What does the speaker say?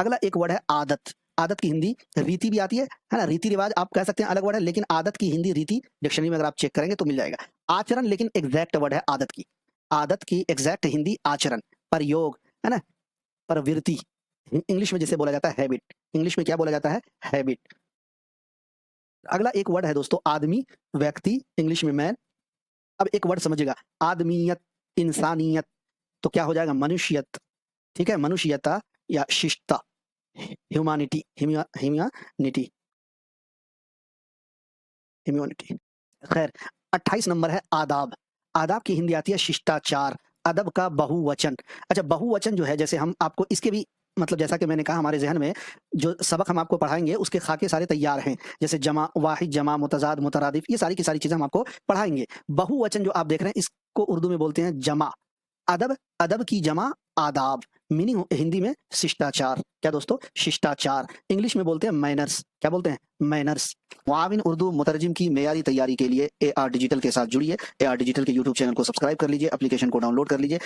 अगला एक वर्ड है आदत। आदत की हिंदी रीति भी आती है ना, रीति रिवाज आप कह सकते हैं, अलग वर्ड है, लेकिन आदत की हिंदी रीति डिक्शनरी में अगर आप चेक करेंगे तो मिल जाएगा। आचरण लेकिन एग्जैक्ट वर्ड है आदत की। आदत की एग्जैक्ट हिंदी आचरण, प्रयोग, है ना, प्रवृत्ति। इंग्लिश में जिसे बोला जाता है हैबिट, इंग्लिश में क्या बोला जाता है, हैबिट। अगला एक वर्ड है दोस्तों आदमी, व्यक्ति, इंग्लिश में मैन। अब एक वर्ड समझिएगा, आदमीयत, इंसानियत, तो क्या हो जाएगा, मनुष्यत। ठीक है, मनुष्यता या शिष्टता, ह्यूमैनिटी, ह्यूमैनिटी, ह्यूमैनिटी। खैर 28 नंबर है आदाब। आदाब की हिंदी आती है शिष्टाचार, अदब का बहुवचन। अच्छा, बहुवचन जो है, जैसे हम आपको इसके भी मतलब जैसा कि मैंने कहा हमारे जहन में जो सबक हम आपको पढ़ाएंगे उसके खाके सारे तैयार हैं, जैसे जमा, वाहिद, जमा, मुतजाद, मुतरादिफ, ये सारी की सारी चीजें हम आपको पढ़ाएंगे। बहुवचन जो आप देख रहे हैं इसको उर्दू में बोलते हैं जमा। अदब, अदब की जमा आदाब, मीनिंग हिंदी में शिष्टाचार। क्या दोस्तों, शिष्टाचार। इंग्लिश में बोलते हैं मैनर्स, क्या बोलते हैं, मैनर्स। मुआविन उर्दू मुतरजिम की मेयारी तैयारी के लिए AR डिजिटल के साथ जुड़िए। AR डिजिटल के यूट्यूब चैनल को सब्सक्राइब कर लीजिए, एप्लीकेशन को डाउनलोड कर लीजिए।